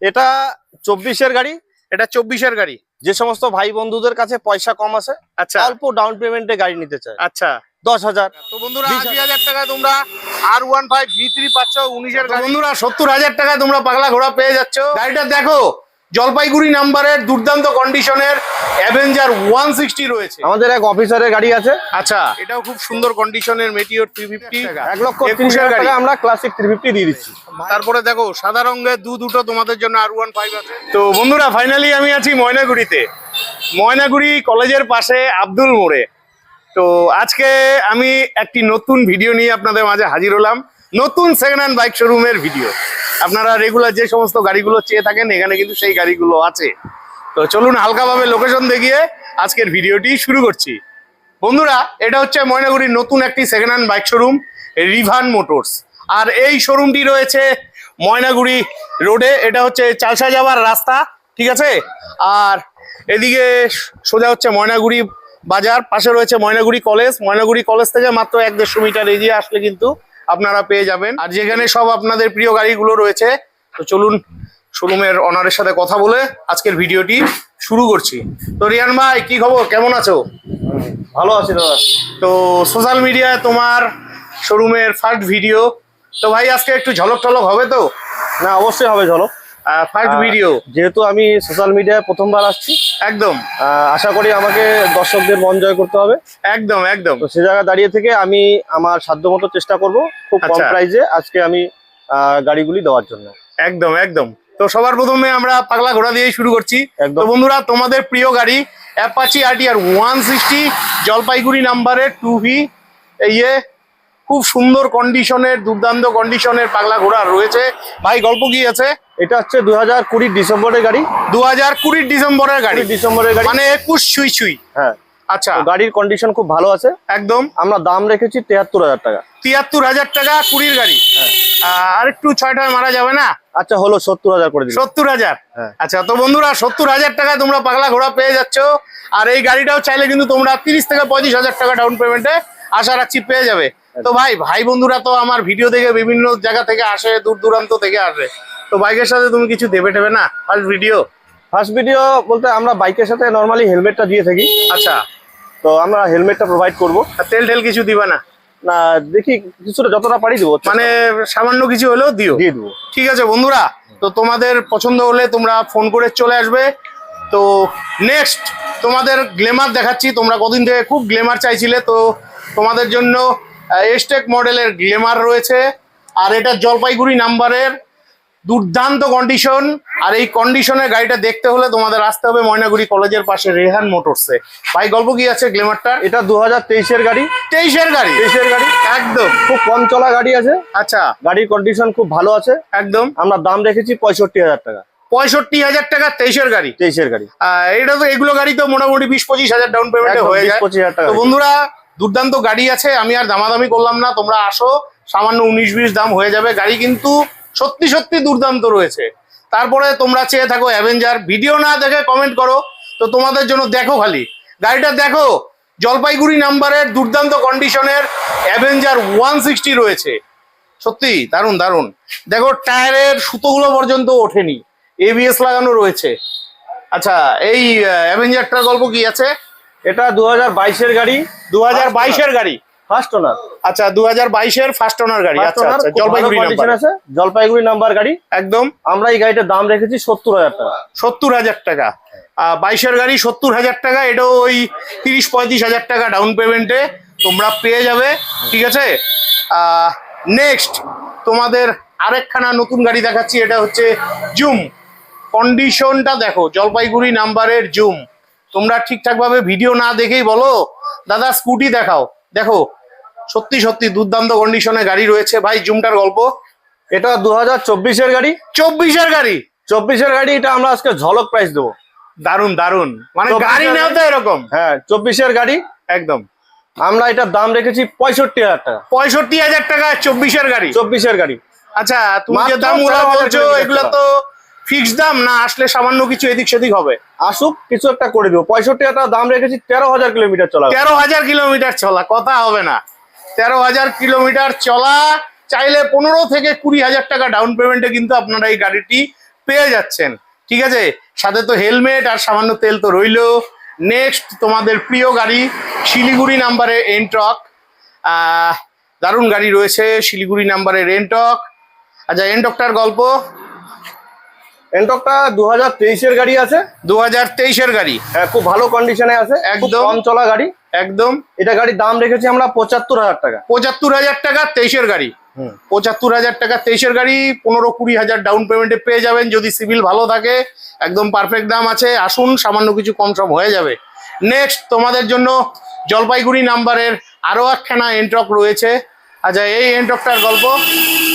এটা 24-এর গাড়ি। এটা 24-এর গাড়ি। যে সমস্ত ভাই বন্ধুদের কাছে পয়সা কম আছে, আচ্ছা, অল্প ডাউন পেমেন্টে গাড়ি নিতে চায়, আচ্ছা 10,000। তো বন্ধুরা 80,000 টাকায় তোমরা R15 V3 পাচ্ছ 19-এর গাড়ি। বন্ধুরা 70,000 টাকায় তোমরা পাগলা ঘোড়া পেয়ে যাচ্ছ। গাড়িটা দেখো, জলপাইগুড়ি নাম্বারের দুর্দান্ত কন্ডিশনের অ্যাভেঞ্জার 160 রয়েছে। আমাদের এক অফিসারের গাড়ি আছে। আচ্ছা, এটাও খুব সুন্দর কন্ডিশনের মেটিওর 350, 1,30,000 টাকা আমরা ক্লাসিক 350 দিয়ে দিচ্ছি। তারপরে দেখো সাদা রঙের দুটো তোমাদের জন্য R15 আছে। তো বন্ধুরা ফাইনালি আমি আছি ময়নাগুড়িতে, ময়নাগুড়ি কলেজের পাশে আব্দুল মোড়ে। তো আজকে আমি একটি নতুন ভিডিও নিয়ে আপনাদের মাঝে হাজির হলাম, নতুন সেকেন্ড হ্যান্ড বাইক শোরুমের ভিডিও। আপনারা রেগুলার যে সমস্ত গাড়িগুলো চেয়ে থাকেন এখানে কিন্তু সেই গাড়িগুলো আছে। তো চলুন হালকাভাবে লোকেশন দেখিয়ে আজকের ভিডিওটি শুরু করছি। বন্ধুরা এটা হচ্ছে ময়নাগুড়ির নতুন একটি second hand bike showroom Rivan motors. আর এই শোরুমটি রয়েছে ময়নাগুড়ি রোডে, এটা হচ্ছে চালসা যাওয়ার রাস্তা, ঠিক আছে। আর এদিকে সোজা হচ্ছে ময়নাগুড়ি বাজার, পাশে রয়েছে ময়নাগুড়ি কলেজ। ময়নাগুড়ি কলেজ থেকে মাত্র 1-150 মিটার এগিয়ে আসলে কিন্তু আপনারা পেয়ে যাবেন। আর যেখানে সব আপনাদের প্রিয় গাড়িগুলো রয়েছে। তো চলুন শোরুমের অনারের সাথে কথা বলে আজকের ভিডিওটি শুরু করছি। তো রিয়ান ভাই কি খবর, কেমন আছো? ভালো আছি দাদা। তো সোশ্যাল মিডিয়ায় তোমার শোরুমের ফার্স্ট ভিডিও, তো ভাই আজকে একটু ঝলক টলক হবে তো? না, অবশ্যই হবে ঝলক। ফার্স্ট ভিডিও যেহেতু আমি সোশ্যাল মিডিয়ায় প্রথমবার আসছি, একদম আশা করি আমাকে দর্শকদের মন জয় করতে হবে। একদম একদম। তো সে জায়গায় দাঁড়িয়ে থেকে আমি আমার সাধ্যমতো চেষ্টা করব খুব কম প্রাইসে আজকে আমি গাড়িগুলি দেওয়ার জন্য। একদম একদম। তো সবার প্রথমে আমরা পাগলা ঘোড়া দিয়েই শুরু করছি। তো বন্ধুরা তোমাদের প্রিয় গাড়ি অ্যাপাচি RTR 160 জলপাইগুড়ি নাম্বারের 2V, খুব সুন্দর কন্ডিশনের, দুর্দান্ত কন্ডিশনের পাগলা ঘোড়া রয়েছে। ভাই গল্প কি আছে? এটা হচ্ছে 2020 ডিসেম্বরের গাড়ি। 2020 ডিসেম্বরের গাড়ি, ডিসেম্বরের গাড়ি মানে 21 ছুঁই ছুঁই। হ্যাঁ আচ্ছা, গাড়ির কন্ডিশন খুব ভালো আছে একদম। আমরা দাম রেখেছি 73,000 টাকা। 73,000 টাকা 20-র গাড়ি। আর একটু 6টায় মারা যাবে না? আচ্ছা হলো 70,000 করে দিন। 70,000। আচ্ছা তো বন্ধুরা 70,000 টাকায় তোমরা পাগলা ঘোড়া পেয়ে যাচ্ছ। আর এই গাড়িটাও চাইলে কিন্তু তোমরা 30 থেকে 35,000 টাকা ডাউন পেমেন্টে আশা রাখছি পেয়ে যাবে। তো ভাই বন্ধুরা তো আমার ভিডিও দেখে বিভিন্ন জায়গা থেকে আসে, দূর দূরান্ত থেকে আসে। তো বাইকের সাথে তুমি কিছু দেবে না? ফার্স্ট ভিডিও বলতে আমরা বাইকের সাথে নরমালি হেলমেটটা দিয়ে থাকি। আচ্ছা, তো আমরা হেলমেটটা প্রোভাইড করব। তেল কিছু দিবা না? না, দেখি কিছুটা যতটা পারি দেবো, মানে সামান্য কিছু হলেও দিয়ে দেবো। ঠিক আছে বন্ধুরা, তো তোমাদের পছন্দ হলে তোমরা ফোন করে চলে আসবে। তো নেক্সট তোমাদের গ্ল্যামার দেখাচ্ছি। তোমরা কদিন থেকে খুব গ্ল্যামার চাইছিলে, তো তোমাদের জন্য এসটেক মডেলের গ্ল্যামার রয়েছে। আর এটা জলপাইগুড়ি নাম্বারের দুর্দান্ত কন্ডিশন। আর এই কন্ডিশনের গাড়িটা দেখতে হলে তোমাদের আসতে হবে ময়নাগুড়ি কলেজের পাশে রেহান মোটরসে। ভাই গল্প কি আছে গ্ল্যামারটার? এটা 2023-এর গাড়ি। 23-এর গাড়ি? 23-এর গাড়ি, একদম খুব কম চলা গাড়ি আছে। আচ্ছা, গাড়ির কন্ডিশন খুব ভালো আছে একদম। আমরা দাম রেখেছি 65,000 টাকা। 65,000 টাকা 23-এর গাড়ি? 23-এর গাড়ি। এটা তো এগুলো গাড়ি তো মোটামুটি 20-25,000 ডাউন পেমেন্টে হয়ে যায়। 25,000 টাকা। তো বন্ধুরা দুর্দান্ত গাড়ি আছে, আমি আর দামাদামি করলাম না, তোমরা আসো, সামান্য 19-20 দাম হয়ে যাবে। গাড়ি কিন্তু সত্যি সত্যি দুর্দান্ত রয়েছে। তারপরে তোমরা চেয়ে থাকো অ্যাভেঞ্জার, ভিডিও না দেখে কমেন্ট করো। তো তোমাদের জন্য দেখো, খালি গাড়িটা দেখো, জলপাইগুড়ি নাম্বারের দুর্দান্ত কন্ডিশনের অ্যাভেঞ্জার 160 রয়েছে। সত্যি দারুণ দারুণ। দেখো টায়ারের সুতোগুলো পর্যন্ত ওঠেনি, ABS লাগানো রয়েছে। আচ্ছা, এই অ্যাভেঞ্জারটার গল্প কি আছে? এটা 2022-এর গাড়ি। 2022-এর গাড়ি, ফার্স্ট ওনার। আচ্ছা 2022-এর ফার্স্ট ওনার গাড়ি। আচ্ছা আচ্ছা, জলপাইগুড়ি নাম্বার আছে, জলপাইগুড়ি নাম্বার গাড়ি একদম। আমরা এই গাড়িটার দাম রেখেছি 70,000 টাকা। 70,000 টাকা 22-এর গাড়ি, 70,000 টাকা। এটাও ওই 30-35,000 টাকা ডাউন পেমেন্টে তোমরা পেয়ে যাবে, ঠিক আছে। নেক্সট তোমাদের আরেকখানা নতুন গাড়ি দেখাচ্ছি। এটা হচ্ছে জুম। কন্ডিশনটা দেখো, জলপাইগুড়ি নাম্বারের জুম। তোমরা ঠিকঠাক ভাবে ভিডিও না দেখেই বলো দাদা স্কুটি দেখাও, দেখো সত্যি সত্যি দুর্দান্ত কন্ডিশনে গাড়ি রয়েছে। ভাই জুমটার গল্প? এটা 2024-এর গাড়ি। 24-এর গাড়ি? 24-এর গাড়ি। এটা আমরা আজকে ঝলক প্রাইস দেবো। দারুন দারুন, মানে গাড়ি নেও তো এরকম। হ্যাঁ 24-এর গাড়ি একদম। আমরা এটার দাম রেখেছি 65,000 টাকা। 65,000 টাকা 24-এর গাড়ি? 24-এর গাড়ি। আচ্ছা, তুমি যে দামগুলো বলছো এগুলো তো ফিক্সড দাম না? আসলে সামান্য কিছু এদিক সেদিক হবে? আসুক, কিছু একটা করে দেবো। 65,000 টাকা দাম রেখেছি। 13,000 কিলোমিটার চলা। 13,000 কিলোমিটার চলা, কথা হবে না। 13,000 কিলোমিটার চলা, চাইলে 15 থেকে 20,000 টাকা ডাউন পেমেন্টে কিন্তু আপনারা এই গাড়িটি পেয়ে যাচ্ছেন। ঠিক আছে, সাথে তো হেলমেট আর সামান্য তেল তো রইলো। নেক্সট তোমাদের প্রিয় গাড়ি শিলিগুড়ি নাম্বারে এনটক, দারুণ গাড়ি রয়েছে শিলিগুড়ি নাম্বারের এনটক। আচ্ছা, এনটকটার গল্প। এনটকটা 2023-এর গাড়ি আছে। 2023-এর গাড়ি, হ্যাঁ, খুব ভালো কন্ডিশনে আছে, একদম কম চলা গাড়ি একদম। এটা গাড়ির দাম রেখেছি আমরা 75,000 টাকা। 75,000 টাকা 23-এর গাড়ি। 75,000 টাকা 23-এর গাড়ি, 15-20,000 ডাউন পেমেন্টে পেয়ে যাবেন যদি সিভিল ভালো থাকে। একদম পারফেক্ট দাম আছে, আসুন, সামান্য কিছু কম সম হয়ে যাবে। নেক্সট তোমাদের জন্য জলপাইগুড়ি নাম্বারের আরো একখানা এনটক রয়েছে। আচ্ছা, এই এনটকটার গল্প।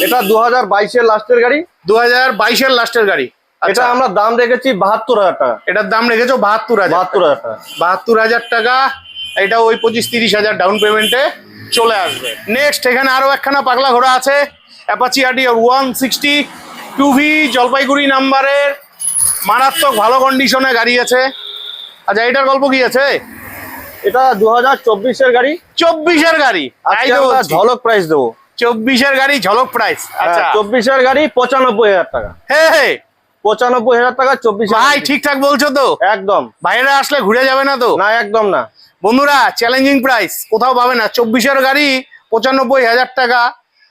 এটা 2022-এর লাস্টের গাড়ি। 2022-এর লাস্টের গাড়ি। এটা আমরা দাম রেখেছি 72,000 টাকা। এটার দাম রেখেছো 72,000 72,000 টাকা। 72,000 টাকা। এটা ওই 25-30,000 ডাউন পেমেন্টে চলে আসবে। নেক্সট এখানে আরো একখানা পাগলা ঘোড়া আছে, অ্যাপাচি আরটিআর 160 2V, জলপাইগুড়ি নাম্বারের, মারাত্মক ভালো কন্ডিশনে গাড়ি আছে। আচ্ছা, এটার গল্প কি আছে? এটা 2024-এর গাড়ি। 24-এর গাড়ি, আজকে আমরা ঝলক প্রাইস দেবো। 24-এর গাড়ি ঝলক প্রাইস। আচ্ছা, 24-এর গাড়ি 95,000 টাকা। হে 95,000 টাকা 24। ভাই ঠিকঠাক বলছো তো? একদম। বাইরে আসলে ঘুরে যাবে না তো? না, একদম না বন্ধুরা, চ্যালেঞ্জিং প্রাইস, কোথাও পাবে না। 24-এর গাড়ি 95,000 টাকা,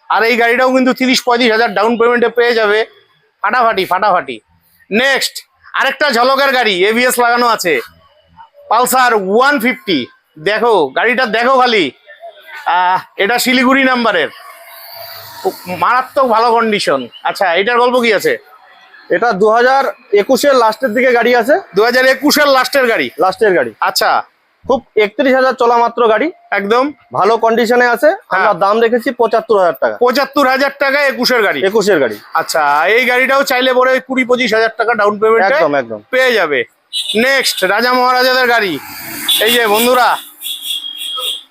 আর এই গাড়িটাও কিন্তু 30-35,000 ডাউন পেমেন্টে পেয়ে যাবে। ফাটাফাটি ফাটাফাটি। নেক্সট আরেকটা ঝলকের গাড়ি, এবিএস লাগানো আছে, পালসার 150। দেখো গাড়িটা, দেখো খালি। এটা শিলিগুড়ি নাম্বারের, মারাত্মক ভালো কন্ডিশন। আচ্ছা, এটার গল্প কি আছে? এটা 2021-এর লাস্টের দিকে গাড়ি আছে। 2021-এর লাস্টের গাড়ি। আচ্ছা, খুব 31,000 চলা মাত্র গাড়ি, একদম ভালো কন্ডিশনে আছে। আমরা দাম রেখেছি 75,000 টাকা। 75,000 টাকা 21-এর গাড়ি। 21-এর গাড়ি। আচ্ছা, এই গাড়িটাও চাইলে পরে 20-25,000 টাকা ডাউন পেমেন্ট একদম একদম পেয়ে যাবে। নেক্সট রাজা মহারাজাদের গাড়ি, এই যে বন্ধুরা,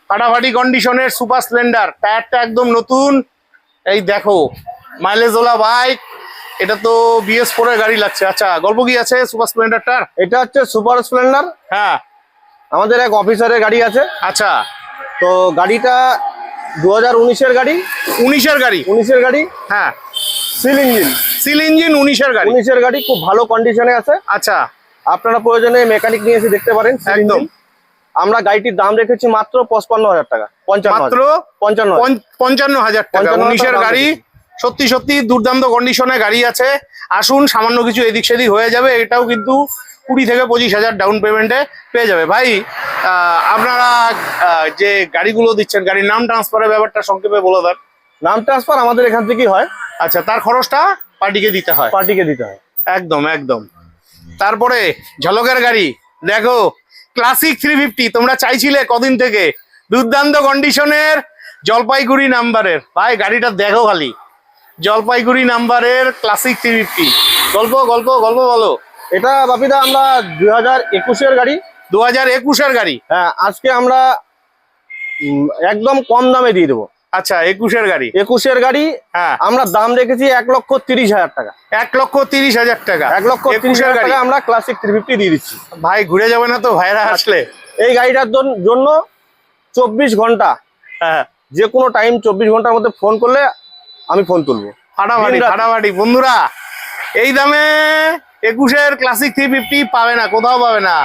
ফাটাফাটি কন্ডিশনের সুপার স্প্লেন্ডার, টায়ারটা একদম নতুন। এই দেখো, মাইলেজ ওলা বাইক, এটা তো BS4 এর গাড়ি লাগছে। আচ্ছা, গল্প কি আছে সুপার স্প্লেন্ডারটার? এটা হচ্ছে সুপার স্প্লেন্ডার। হ্যাঁ, আমাদের এক অফিসারের গাড়ি আছে। আচ্ছা, তো গাড়িটা 2019-এর গাড়ি। 19-এর গাড়ি। 19-এর গাড়ি, হ্যাঁ, সিল ইঞ্জিন। 19-এর গাড়ি। 19-এর গাড়ি, খুব ভালো কন্ডিশনে আছে। আচ্ছা, আপনারা প্রয়োজনে মেকানিক নিয়ে এসে দেখতে পারেন। একদম। আমরা গাড়িটির দাম রেখেছি মাত্র 55,000 টাকা। মাত্র 55,000 টাকা। 19-এর গাড়ি, সত্যি সত্যি দুর্দান্ত কন্ডিশনে গাড়ি আছে। আসুন, সামান্য কিছু এদিক সেদিক হয়ে যাবে। এটাও কিন্তু 20-25,000 ডাউন পেমেন্টে পেয়ে যাবে। ভাই, আপনারা যে গাড়িগুলো দিচ্ছেন, গাড়ির নাম ট্রান্সফারের ব্যাপারটা সংক্ষেপে বলে দেন। নাম ট্রান্সফার আমাদের এখান থেকেই হয়। আচ্ছা, তার খরচটা পার্টিকে দিতে হয়। একদম একদম। তারপরে ঝলকের গাড়ি দেখো, ক্লাসিক 350, তোমরা চাইছিলে কদিন থেকে, দুর্দান্ত কন্ডিশনের, জলপাইগুড়ি নাম্বারের। ভাই গাড়িটা দেখো খালি, জলপাইগুড়ি নাম্বারের ক্লাসিক 350। গল্প গল্প গল্প বলো। এটা বাপিদা আমরা 2021-এর গাড়ি। 2021-এর গাড়ি। হ্যাঁ, আজকে আমরা একদম কম দামে দিয়ে দেবো। আচ্ছা, 21-এর গাড়ি। 21-এর গাড়ি, হ্যাঁ, আমরা দাম রেখেছি 1,30,000 টাকা। 1,30,000 টাকা। 1,30,000 টাকা আমরা ক্লাসিক 350 দিয়ে দিচ্ছি। ভাই ঘুরে যাবে না তো ভাইরা আসলে? এই গাড়িটার জন্য 24 ঘন্টা, হ্যাঁ, যে কোনো টাইম 24 ঘন্টার মধ্যে ফোন করলে আমি ফোন তুলবো। ফাটাফাটি ফাটাফাটি। বন্ধুরা, এই দামে 21-এর ক্লাসিক 350 পাবে না, কোথাও পাবে না।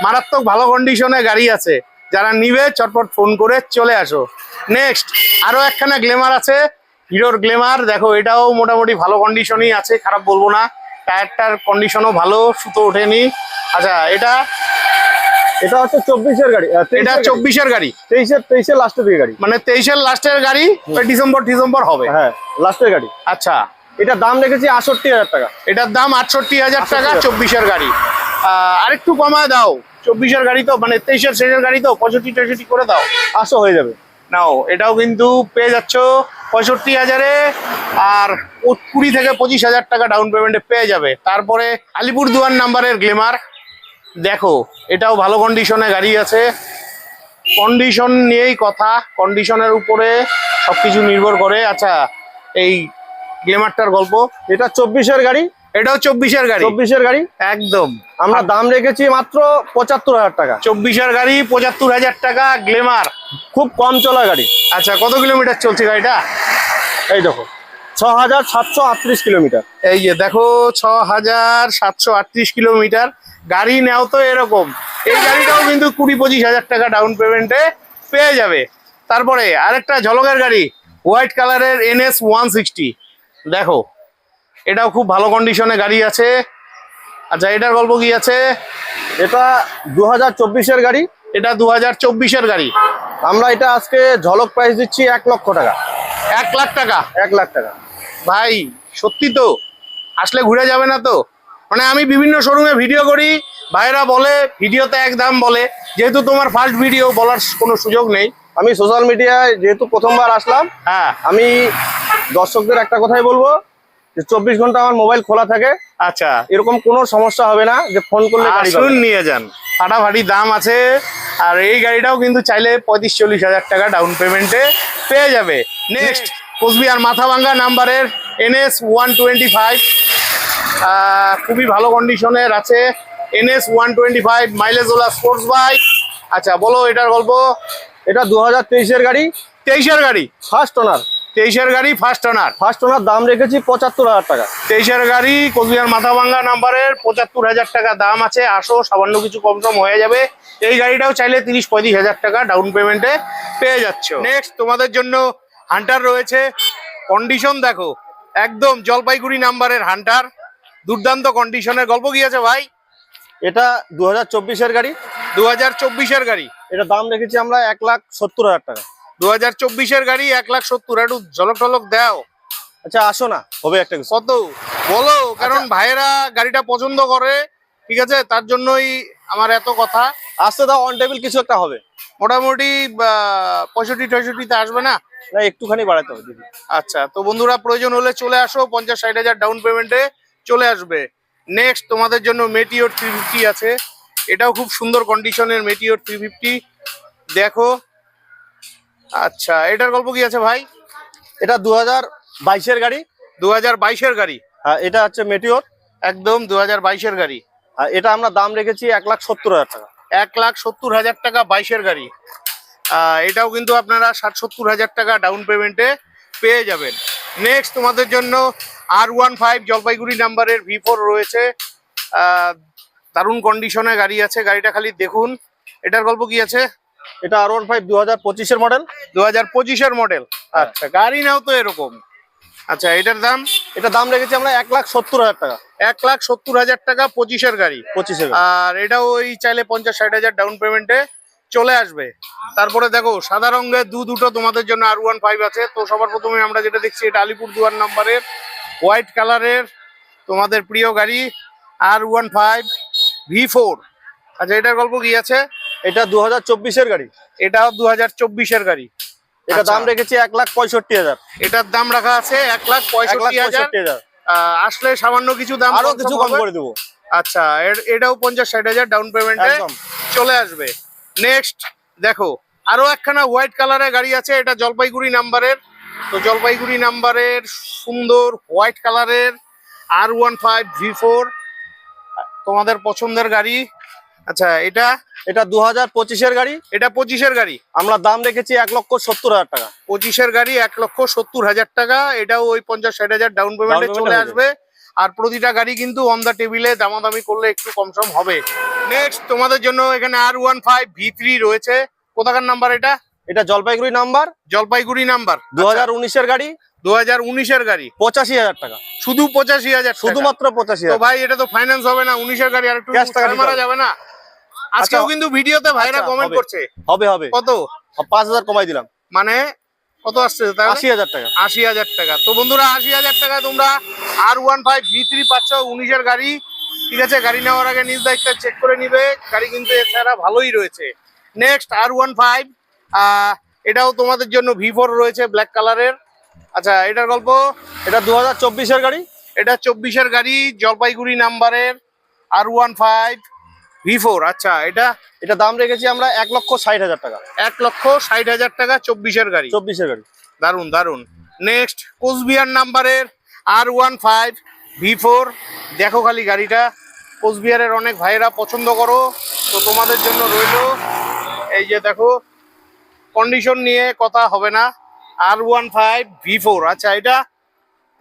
মারাত্মক ভালো কন্ডিশনে গাড়ি আছে, যারা নিবে চটপট ফোন করে চলে আসো। নেক্সট আরো একখানা গ্ল্যামার আছে, হিরোর গ্ল্যামার। দেখো, এটাও মোটামুটি ভালো কন্ডিশনই আছে, খারাপ বলবো না। টায়ারটার কন্ডিশনও ভালো, সুতো ওঠেনি। আচ্ছা, এটা হচ্ছে 24-এর গাড়ি। এটা 24-এর গাড়ি। 23-এর লাস্টের দিকে গাড়ি, মানে 23-এর লাস্টের গাড়ি, ডিসেম্বর হবে। হ্যাঁ, লাস্টের গাড়ি। আচ্ছা, এটা দাম রেখেছি 68,000 টাকা। এটার দাম 68,000 টাকা, 24-এর গাড়ি। আরেকটু কমায় দাও, 24-এর গাড়ি তো, মানে 23-এর শেষের গাড়ি তো, 65-63 করে দাও। 800 হয়ে যাবে। নাও, এটাও কিন্তু পেয়ে যাচ্ছ 65,000-এ, আর 20-25,000 টাকা ডাউন পেমেন্টে পেয়ে যাবে। তারপরে আলিপুরদুয়ার নাম্বারের গ্ল্যামার দেখো, এটাও ভালো কন্ডিশনে গাড়ি আছে। কন্ডিশন নিয়েই কথা, কন্ডিশনের উপরে সবকিছু নির্ভর করে। আচ্ছা, এই গ্ল্যামারটার গল্প। এটা 24-এর গাড়ি। এটাও 24-এর গাড়ি। 24-এর গাড়ি, একদম। আমরা দাম রেখেছি মাত্র 75,000 টাকা। 24-এর গাড়ি, 75,000 টাকা, গ্ল্যামার, খুব কম চলা গাড়ি। আচ্ছা, কত কিলোমিটার চলছে গাড়িটা? এই দেখো, 6,738 কিলোমিটার। এই যে দেখো 6,738 কিলোমিটার। গাড়ি নেও তো এরকম, এই গাড়িটাও কিন্তু 20-25 হাজার টাকা ডাউন পেমেন্টে পেয়ে যাবে। তারপরে আরেকটা ঝলকের গাড়ি, হোয়াইট কালারের NS 160। দেখো এটাও খুব ভালো কন্ডিশনে গাড়ি আছে। আচ্ছা এটার গল্প কি আছে? এটা 2024-এর গাড়ি। এটা 2024-এর গাড়ি। আমরা এটা আজকে ঝলক প্রাইস দিচ্ছি 1 লক্ষ টাকা। 1 লাখ টাকা? 1 লাখ টাকা। ভাই সত্যি তো? আসলে ঘুরে যাবে না তো? মানে আমি বিভিন্ন শোরুমে ভিডিও করি, ভাইরা বলে ভিডিওতে এক দাম বলে, যেহেতু তোমার ফার্স্ট ভিডিও, বলার কোনো সুযোগ নেই। আমি সোশ্যাল মিডিয়ায় যেহেতু প্রথমবার আসলাম, হ্যাঁ আমি দর্শকদের একটা কথাই বলবো যে 24 ঘন্টা আমার মোবাইল খোলা থাকে। আচ্ছা এরকম কোনো সমস্যা হবে না যে ফোন করলে গাড়ি আসুন নিয়ে যান, ফাটাফাটি দাম আছে। আর এই গাড়িটাও কিন্তু চাইলে 35-40 হাজার টাকা ডাউন পেমেন্টে পেয়ে যাবে। নেক্সট কোচবিহার মাথাভাঙ্গা নাম্বারের NS 125, খুবই ভালো কন্ডিশনের আছে। NS 125 mileage OLA sports bike. আচ্ছা বলো এটার গল্প। এটা 2023-এর গাড়ি। 23-এর গাড়ি ফার্স্ট ওনার। 23-এর গাড়ি ফার্স্ট ওনার। ফার্স্ট ওনার দাম রেখেছি 75,000 টাকা। 23-এর গাড়ি কোচবিহার মাথাভাঙ্গা নাম্বারের 75,000 টাকা দাম আছে। আসো সামান্য কিছু কম সম হয়ে যাবে। এই গাড়িটাও চাইলে 30-35 হাজার টাকা ডাউন পেমেন্টে পেয়ে যাচ্ছ। নেক্সট তোমাদের জন্য হান্টার রয়েছে। কন্ডিশন দেখো, একদম জলপাইগুড়ি নাম্বারের হান্টার, দুর্দান্ত কন্ডিশনের। গল্প কি আছে ভাই? এটা 2024-এর গাড়ি। 2024-এর গাড়ি। এটা দাম রেখেছি আমরা 1,70,000 টাকা। 2024-এর গাড়ি 1,70,000। একটু ঝলক টলক দাও। আচ্ছা আসো না, হবে একটা কিছু। কত বলো, কারণ ভাইয়েরা গাড়িটা পছন্দ করে, ঠিক আছে, তার জন্যই আমার এত কথা। আসতে দাও, অন টেবিল কিছু একটা হবে। মোটামুটি 65-68-তে আসবে না? না একটুখানি বাড়াতে হবে দিদি। আচ্ছা তো বন্ধুরা প্রয়োজন হলে চলে আসো, 50-60 হাজার ডাউন পেমেন্টে চলে আসবে। নেক্সট তোমাদের জন্য মেটিওর 350 আছে। এটাও খুব সুন্দর কন্ডিশনের মেটিওর 350। দেখো আচ্ছা এটার গল্প কি আছে ভাই? এটা 2022-এর গাড়ি। 2022-এর গাড়ি। এটা হচ্ছে মেটিওর, একদম 2022-এর গাড়ি। এটা আমরা দাম রেখেছি 1,70,000 টাকা। 1,70,000 টাকা 22-এর গাড়ি। এটাও কিন্তু আপনারা 60-70 হাজার টাকা ডাউন পেমেন্টে পেয়ে যাবেন। নেক্সট তোমাদের জন্য R15 জলপাইগুড়ি নাম্বারের V4 রয়েছে। দারুণ কন্ডিশনে গাড়ি আছে, গাড়িটা খালি দেখুন। এটার গল্প কি আছে? এটা R15 2025-এর মডেল। 2025-এর মডেল। আচ্ছা গাড়ি নাও তো এরকম। আচ্ছা এটার দাম? এটা দাম রেখেছি আমরা 1,70,000 টাকা। 1,70,000 টাকা 25-এর গাড়ি। 25-এর। আর এটাও ওই চাইলে 50-60 হাজার ডাউন পেমেন্টে চলে আসবে। তারপরে দেখো সাদা রঙের দুটো তোমাদের জন্য R15 আছে। তো সবার প্রথমে আমরা যেটা দেখছি, এটা আলিপুরদুয়ার নাম্বারের হোয়াইট কালারের তোমাদের প্রিয় গাড়ি R15 V4। আচ্ছা এটার গল্প কি আছে? এটা 2024-এর গাড়ি। এটাও 2024-এর গাড়ি। এটা দাম রেখেছি 1,65,000। এটার দাম রাখা আছে 1,65,000। আসলে সামান্য কিছু দাম আরো কিছু কম করে দেবো। আচ্ছা এটাও 50-60 হাজার ডাউন পেমেন্টে চলে আসবে। নেক্সট দেখো আরো একখানা হোয়াইট কালারের গাড়ি আছে। এটা জলপাইগুড়ি নাম্বারের। তো জলপাইগুড়ি নাম্বারের সুন্দর হোয়াইট কালারের R15 V4 তোমাদের পছন্দের গাড়ি। আচ্ছা এটা 2025-এর গাড়ি। এটা 25-এর গাড়ি। আমরা দাম রেখেছি 1,70,000 টাকা। 25-এর গাড়ি 1,70,000 টাকা। এটাও ওই 50-60 হাজার ডাউন পেমেন্টে চলে আসবে। আর প্রতিটা গাড়ি কিন্তু অন দা টেবিলে দামাদামি করলে একটু কম সম হবে। নেক্সট তোমাদের জন্য এখানে R15 V3 রয়েছে। কোথাকার নাম্বার এটা? এটা জলপাইগুড়ি নাম্বার। জলপাইগুড়ি নাম্বার। 2019-এর গাড়ি। 2019-এর গাড়ি। 85,000 টাকা। শুধু 85,000? শুধুমাত্র 85,000। তো ভাই এটা তো ফাইন্যান্স হবে না? 19-এর গাড়ি আর একটু মারা যাবে না? আজকেও কিন্তু ভিডিওতে ভাইরা কমেন্ট করছে। হবে হবে। কত? 5,000 কমাই দিলাম। মানে কত আসছে? 80,000 টাকা। 80,000 টাকা। তো বন্ধুরা 80,000 টাকায় তোমরা R15 V3 পাচ্ছ, 19-এর গাড়ি। ঠিক আছে, গাড়ি নেওয়ার আগে নিজ দায়িত্বে চেক করে নিবে। গাড়ি কিন্তু এছাড়া ভালোই রয়েছে। নেক্সট R15, এটাও তোমাদের জন্য V4 রয়েছে ব্ল্যাক কালারের। আচ্ছা এটার গল্প? এটা 2024-এর গাড়ি। এটা 24-এর গাড়ি, জলপাইগুড়ি নাম্বারের R15 V4। আচ্ছা এটা দাম রেখেছি আমরা 1,60,000 টাকা। 1,60,000 টাকা 24-এর গাড়ি। 24-এর গাড়ি। দারুন দারুন। নেক্সট কোচবিহার নাম্বারের R15 V4। দেখো খালি গাড়িটা, কোচবিহারের অনেক ভাইরা পছন্দ করো, তো তোমাদের জন্য রইলো। এই যে দেখো, কন্ডিশন নিয়ে কথা হবে না। R15 V4। আচ্ছা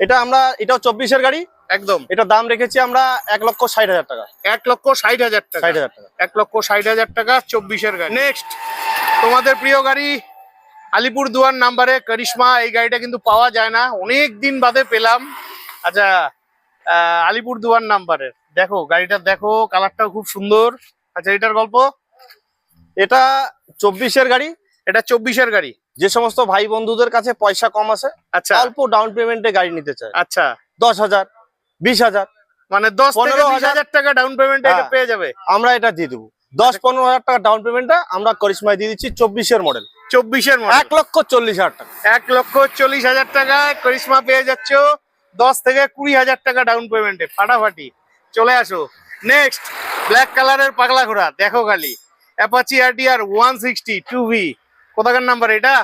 এটাও 24-এর গাড়ি একদম। এটা দাম রেখেছি আমরা 1,60,000 টাকা। 1,60,000 টাকা। 60,000 টাকা। 1,60,000 টাকা 24-এর গাড়ি। নেক্সট তোমাদের প্রিয় গাড়ি আলিপুরদুয়ার নাম্বারে কারিশমা। এই গাড়িটা কিন্তু পাওয়া যায় না, অনেক দিন বাদে পেলাম। আচ্ছা, আলিপুরদুয়ার নাম্বারের দেখো গাড়িটা, দেখো কালারটাও খুব সুন্দর। আচ্ছা, এটার গল্প। এটা 24-এর গাড়ি। এটা 24-এর গাড়ি। যে সমস্ত ভাই বন্ধুদের কাছে পয়সা কম আছে, আচ্ছা, অল্প ডাউন পেমেন্টে গাড়ি নিতে চায়, আচ্ছা 10,000 20,000 মানে 10 থেকে 15,000 20,000 টাকা ডাউন পেমেন্টে এটা পেয়ে যাবে। আমরা এটা দিয়ে দেবো। 10-15,000 টাকা ডাউন পেমেন্টটা আমরা করিশমায় দিয়ে দিচ্ছি। 24-এর মডেল। 24-এর মডেল 1,40,000 টাকা। 1,40,000 টাকায় করিশমা পেয়ে যাচ্ছ 10 থেকে 20,000 টাকা ডাউন পেমেন্টে। ফাটাফাটি চলে আসো। নেক্সট ব্ল্যাক কালারের পাগলা ঘোড়া দেখো খালি, অ্যাপাচি RTR 160 2V। কোথাকার নাম্বার এটা?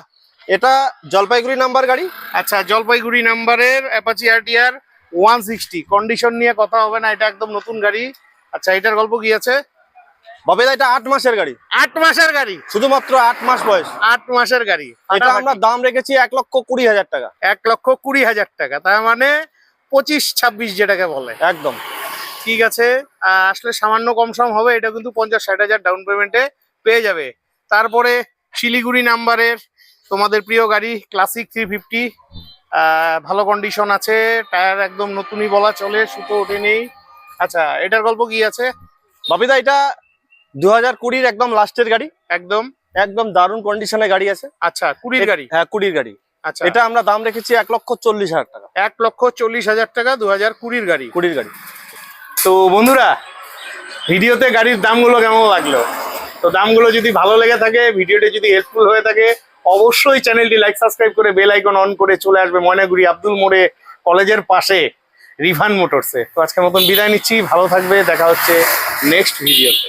এটা জলপাইগুড়ি নাম্বার গাড়ি। আচ্ছা, জলপাইগুড়ি নাম্বারের অ্যাপাচি RTR 160। কন্ডিশন নিয়ে কথা হবে না, এটা একদম নতুন গাড়ি। আচ্ছা, এটার গল্প কি আছে? বাবেদা এটা 8 মাসের গাড়ি। 8 মাসের গাড়ি, শুধুমাত্র 8 মাস বয়স। 8 মাসের গাড়ি। এটা আমরা দাম রেখেছি 1,20,000 টাকা। 1,20,000 টাকা, তার মানে 25-26 যেটাকে বলে। একদম ঠিক আছে, আসলে সামান্য কম সম হবে। এটা কিন্তু 50-60,000 ডাউন পেমেন্টে পেয়ে যাবে। তারপরে শিলিগুড়ি নাম্বারের তোমাদের প্রিয় গাড়ি ক্লাসিক 350। ভালো কন্ডিশন আছে, টায়ার একদম নতুনই বলা চলে, সুতো ওঠে নেই। আচ্ছা, এটার গল্প কি আছে? বাবিদা এটা 2020-এর একদম লাস্টের গাড়ি। একদম একদম দারুণ কন্ডিশনে গাড়ি আছে। আচ্ছা, 20-র গাড়ি। হ্যাঁ, 20-র গাড়ি। আচ্ছা, এটা আমরা দাম রেখেছি 1,40,000 টাকা। 1,40,000 টাকা 2020-র গাড়ি। 20-র গাড়ি। তো বন্ধুরা, ভিডিওতে গাড়ির দামগুলো কেমন লাগলো? তো দামগুলো যদি ভালো লেগে থাকে, ভিডিওটি যদি হেল্পফুল হয়ে থাকে, অবশ্যই চ্যানেলটি লাইক সাবস্ক্রাইব করে বেল আইকন অন করে চলে আসবে ময়নাগুড়ি আব্দুল মোড়ে কলেজের পাশে রিভান মোটরসে। তো আজকের মতন বিদায় নিচ্ছি, ভালো থাকবে, দেখা হচ্ছে নেক্সট ভিডিওতে।